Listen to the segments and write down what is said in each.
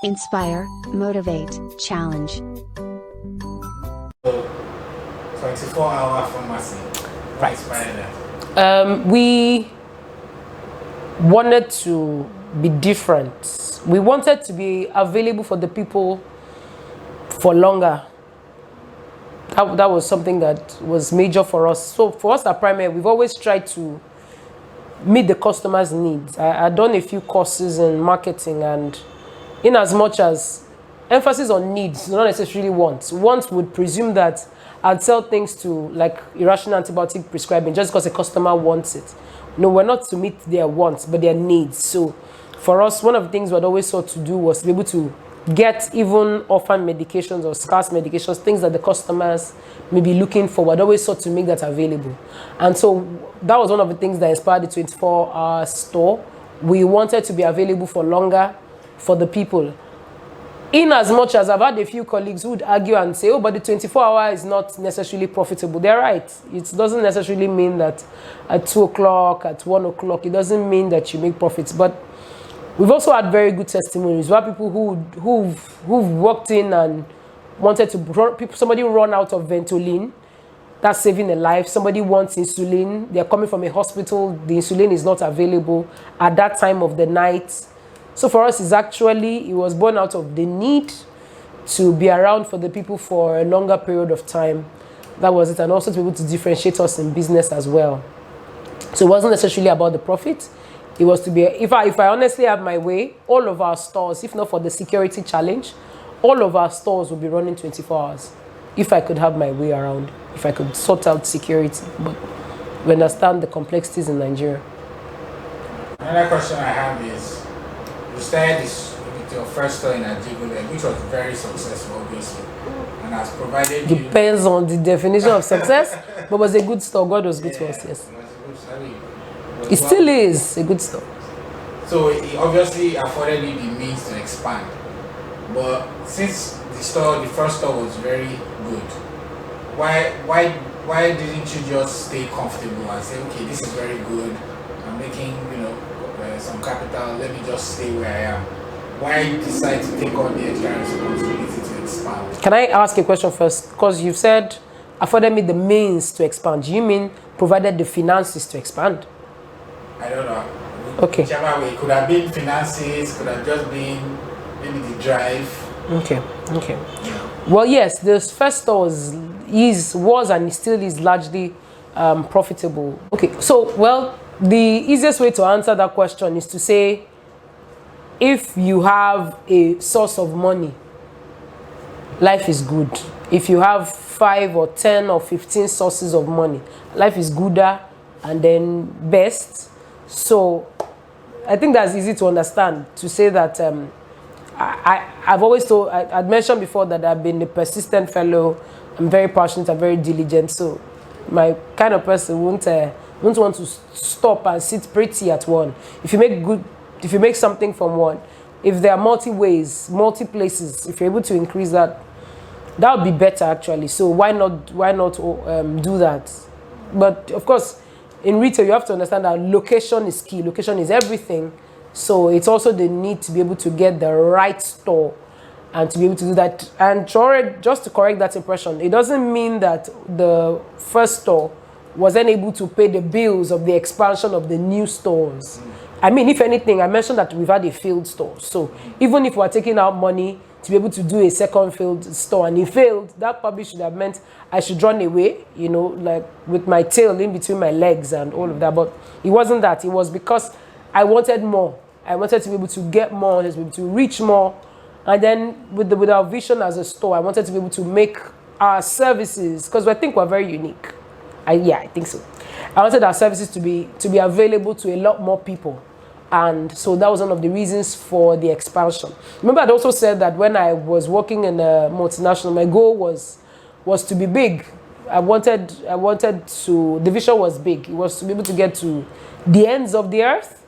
Inspire, motivate, challenge. So, 24-hour pharmacy. What Right. inspired that? We wanted to be different. We wanted to be available for the people for longer. That was something that was major for us. So for us at Primeah, we've always tried to meet the customer's needs. I've done a few courses in marketing, and in as much as emphasis on needs, not necessarily wants. Wants would presume that I'd sell things to like irrational antibiotic prescribing just because a customer wants it. No, we're not to meet their wants, but their needs. So for us, one of the things we'd always sought to do was to be able to get even orphan medications or scarce medications, things that the customers may be looking for. We'd always sought to make that available. And so that was one of the things that inspired the 24-hour store. We wanted to be available for longer for the people. In as much as I've had a few colleagues who would argue and say, oh, but the 24-hour is not necessarily profitable. They're right. It doesn't necessarily mean that at 2 o'clock, at 1 o'clock, it doesn't mean that you make profits. But we've also had very good testimonies where people who've walked in and wanted to, somebody run out of Ventolin, that's saving a life. Somebody wants insulin. They're coming from a hospital. The insulin is not available at that time of the night. So for us, it was born out of the need to be around for the people for a longer period of time. That was it. And also to be able to differentiate us in business as well. So it wasn't necessarily about the profit. It was to be, if I honestly have my way, all of our stores, if not for the security challenge, all of our stores will be running 24 hours. If I could have my way around, if I could sort out security. But we understand the complexities in Nigeria. Another question I have is, you started this with your first store in Ajigule, which was very successful, obviously, and has provided you... Depends on the definition of success, but was a good store. God was good to us, yes. It was a good store. It still is a good store. So it obviously afforded you the means to expand. But since the first store was very good, why didn't you just stay comfortable and say, okay, this is very good, I'm making, some capital, let me just stay where I am? Why decide to take on the extra responsibility to expand? Can I ask a question first? Because you've said afforded me the means to expand. Do you mean provided the finances to expand? I don't know. Okay. Whichever way. It could have been finances, could have just been maybe the drive. Okay. Yeah. Well, yes, this first store was and still is largely profitable. Okay, so, well, the easiest way to answer that question is to say, if you have a source of money, life is good. If you have 5 or 10 or 15 sources of money, life is gooder and then best. So I think that's easy to understand, to say that I've always told, I'd mentioned before that I've been a persistent fellow. I'm very passionate, I'm very diligent. So my kind of person won't want to stop and sit pretty at one. If you make something from one, if there are multi ways, multi places, if you're able to increase that, that would be better actually. So why not do that? But of course, in retail, you have to understand that location is key. Location is everything. So it's also the need to be able to get the right store and to be able to do that. And just to correct that impression, it doesn't mean that the first store wasn't able to pay the bills of the expansion of the new stores. I mean, if anything, I mentioned that we've had a failed store. So even if we're taking out money to be able to do a second failed store and it failed, that probably should have meant I should run away, like with my tail in between my legs and all of that. But it wasn't that. It was because I wanted more. I wanted to be able to get more, I wanted to be able to reach more. And then with our vision as a store, I wanted to be able to make our services, because I think we're very unique. I think so. I wanted our services to be available to a lot more people. And so that was one of the reasons for the expansion. Remember, I'd also said that when I was working in a multinational, my goal was to be big. I wanted to, the vision was big. It was to be able to get to the ends of the earth.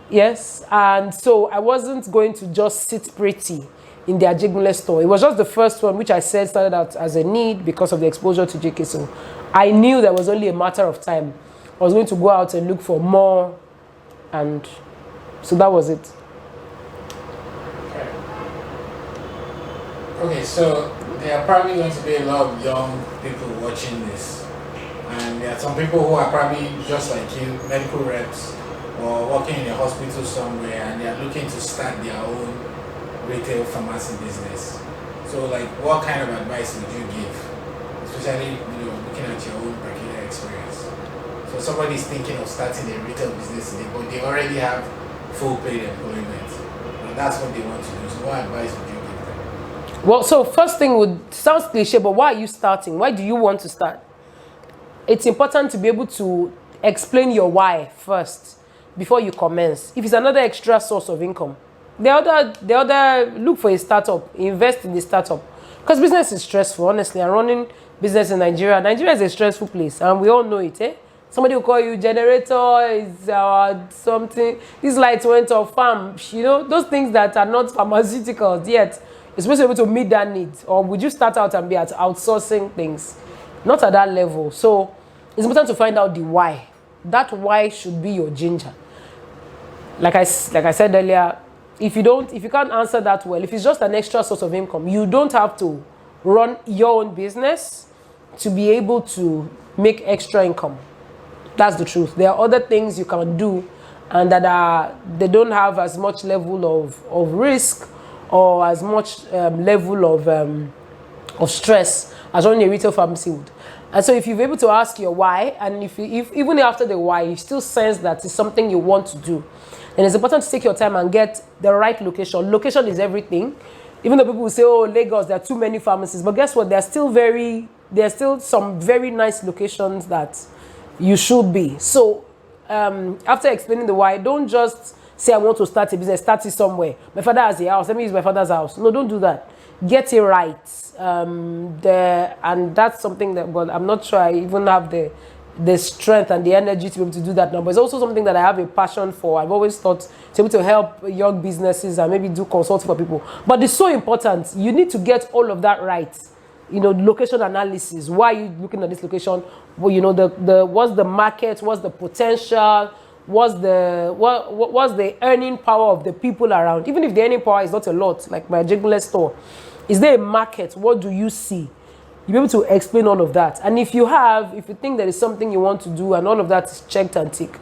Yes. And so I wasn't going to just sit pretty in the Ajigule store. It was just the first one, which I said started out as a need because of the exposure to JK. So I knew there was only a matter of time. I was going to go out and look for more. And so that was it. Okay. Okay, so there are probably going to be a lot of young people watching this, and there are some people who are probably just like you, medical reps, or working in a hospital somewhere, and they are looking to start their own retail pharmacy business. So, like, what kind of advice would you give, especially looking at your own particular experience? So, somebody is thinking of starting a retail business today, but they already have full paid employment, and that's what they want to do. So, what advice would you give them? Well, so first thing sounds cliche, but why are you starting? Why do you want to start? It's important to be able to explain your why first before you commence. If it's another extra source of income, the other look for a startup, invest in the startup, because business is stressful. Honestly, and running business in Nigeria is a stressful place, and we all know it. Somebody will call you generator is something. This light went off, farm. Those things that are not pharmaceuticals yet. You're supposed to be able to meet that need, or would you start out and be at outsourcing things? Not at that level. So it's important to find out the why. That why should be your ginger. Like I said earlier, if you can't answer that well, if it's just an extra source of income, you don't have to run your own business to be able to make extra income. That's the truth. There are other things you can do, and they don't have as much level of risk or as much level of stress as running a retail pharmacy would. And so if you're able to ask your why, and if even after the why, you still sense that it's something you want to do, then it's important to take your time and get the right location. Location is everything. Even though people will say, oh, Lagos, there are too many pharmacies. But guess what? There are still some very nice locations that you should be. So after explaining the why, don't just say, I want to start a business, start it somewhere. My father has a house, let me use my father's house. No, don't do that. Get it right. And that's something that, well, I'm not sure I even have the strength and the energy to be able to do that now. But it's also something that I have a passion for. I've always thought to be able to help young businesses and maybe do consulting for people. But it's so important. You need to get all of that right. Location analysis. Why are you looking at this location? Well, what's the market? What's the potential? What's the earning power of the people around? Even if the earning power is not a lot, like my Jiggler store, is there a market? What do you see? You'll be able to explain all of that. And if you think there is something you want to do and all of that is checked and tick,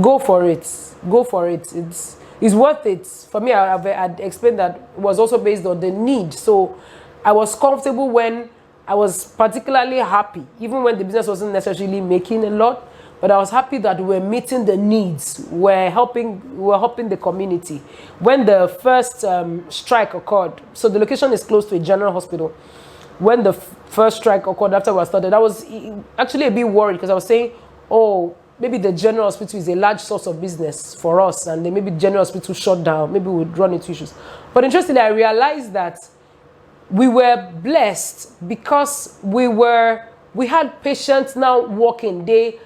go for it. Go for it. It's worth it. For me, I'd explained that it was also based on the need. So I was comfortable when I was particularly happy, even when the business wasn't necessarily making a lot, but I was happy that we were meeting the needs. We're helping the community. When the first strike occurred, so the location is close to a general hospital. When the first strike occurred after we started, I was actually a bit worried because I was saying, oh, maybe the general hospital is a large source of business for us, and then maybe the general hospital shut down, maybe we would run into issues. But interestingly, I realized that we were blessed because we had patients now walking. They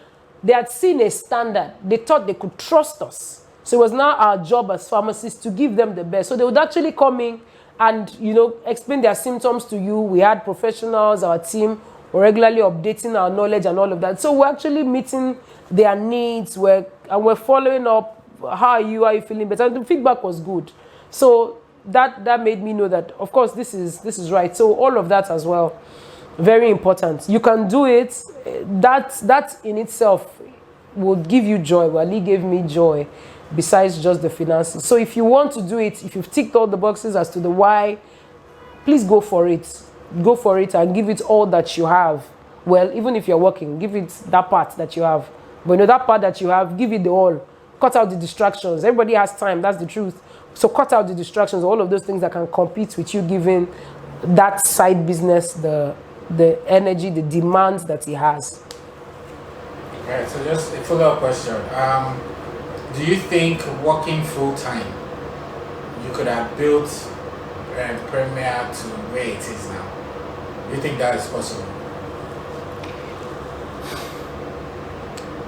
had seen a standard. They thought they could trust us. So it was now our job as pharmacists to give them the best. So they would actually come in and, explain their symptoms to you. We had professionals, our team were regularly updating our knowledge and all of that. So we're actually meeting their needs. We're following up. How are you? Are you feeling better? And the feedback was good. So that made me know that, of course, this is right. So all of that as well, very important. You can do it. That in itself will give you joy. Wali gave me joy besides just the finances. So if you want to do it, if you've ticked all the boxes as to the why, please go for it. Go for it and give it all that you have. Well, even if you're working, give it that part that you have. But that part that you have, give it the all. Cut out the distractions. Everybody has time. That's the truth. So cut out the distractions, all of those things that can compete with you giving that side business the energy, the demands that he has. Right, so just a follow-up question. Do you think working full-time, you could have built Primeah to where it is now? Do you think that is possible?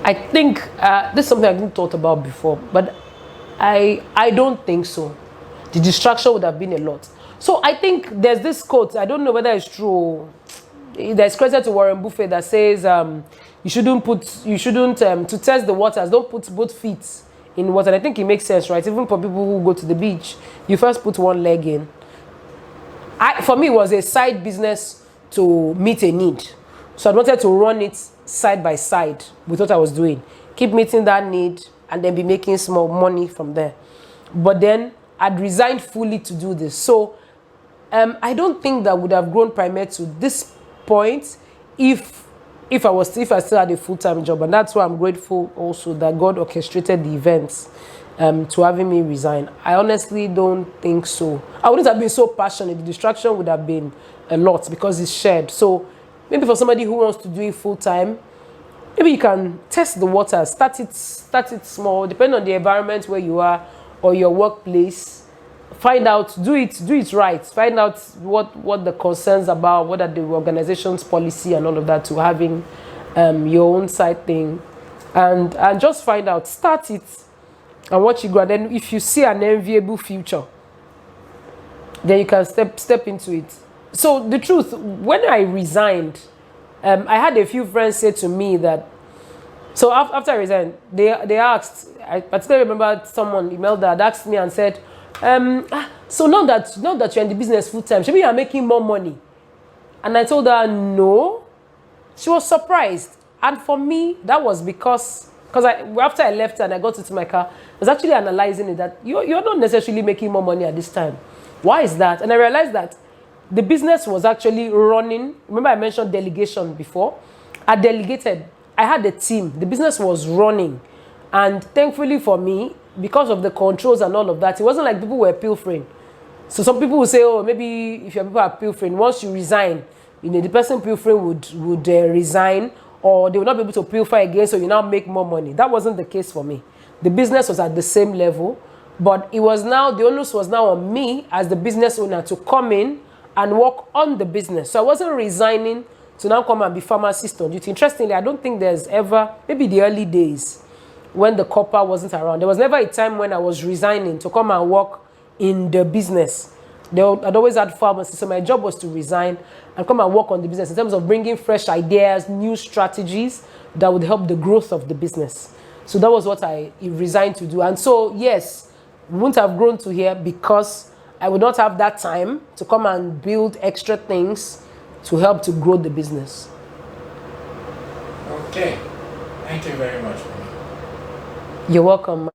I think this is something I didn't thought about before, but I don't think so. The distraction would have been a lot. So I think there's this quote, I don't know whether it's true. There's credited to Warren Buffett that says you shouldn't to test the waters, don't put both feet in water. And I think it makes sense, right? Even for people who go to the beach, you first put one leg in. For me, it was a side business to meet a need. So I wanted to run it side by side with what I was doing. Keep meeting that need and then be making small money from there. But then I'd resigned fully to do this. So I don't think that would have grown Primeah to this point if I still had a full-time job. And that's why I'm grateful also that God orchestrated the events to having me resign. I honestly don't think so. I wouldn't have been so passionate. The distraction would have been a lot because it's shared. So maybe for somebody who wants to do it full-time, maybe you can test the waters. Start it small, depending on the environment where you are or your workplace. Find out, do it right. Find out what the concerns about, what are the organization's policy and all of that, to having your own side thing, and just find out. Start it and watch it grow. And then if you see an enviable future, then you can step into it. So the truth, when I resigned, I had a few friends say to me that. So after I resigned, they asked. I particularly remember someone emailed that asked me and said, so now that you're in the business full time, maybe you are making more money. And I told her no. She was surprised. And for me, that was because after I left and I got into my car, I was actually analyzing it that you're not necessarily making more money at this time. Why is that? And I realized that the business was actually running. Remember I mentioned delegation before? I delegated. I had a team. The business was running. And thankfully for me, because of the controls and all of that, it wasn't like people were pilfering. So some people will say, oh, maybe if your people are pilfering, once you resign, the person pilfering would resign, or they will not be able to pilfer again, so you now make more money. That wasn't the case for me. The business was at the same level, but the onus was now on me as the business owner to come in and work on the business. So I wasn't resigning to now come and be pharmacist on duty. Interestingly, I don't think there's ever, maybe the early days when the copper wasn't around, there was never a time when I was resigning to come and work in the business. I'd always had pharmacy, so my job was to resign and come and work on the business in terms of bringing fresh ideas, new strategies that would help the growth of the business. So that was what I resigned to do. And so, yes, we wouldn't have grown to here because I would not have that time to come and build extra things to help to grow the business. Okay. Thank you very much. You're welcome.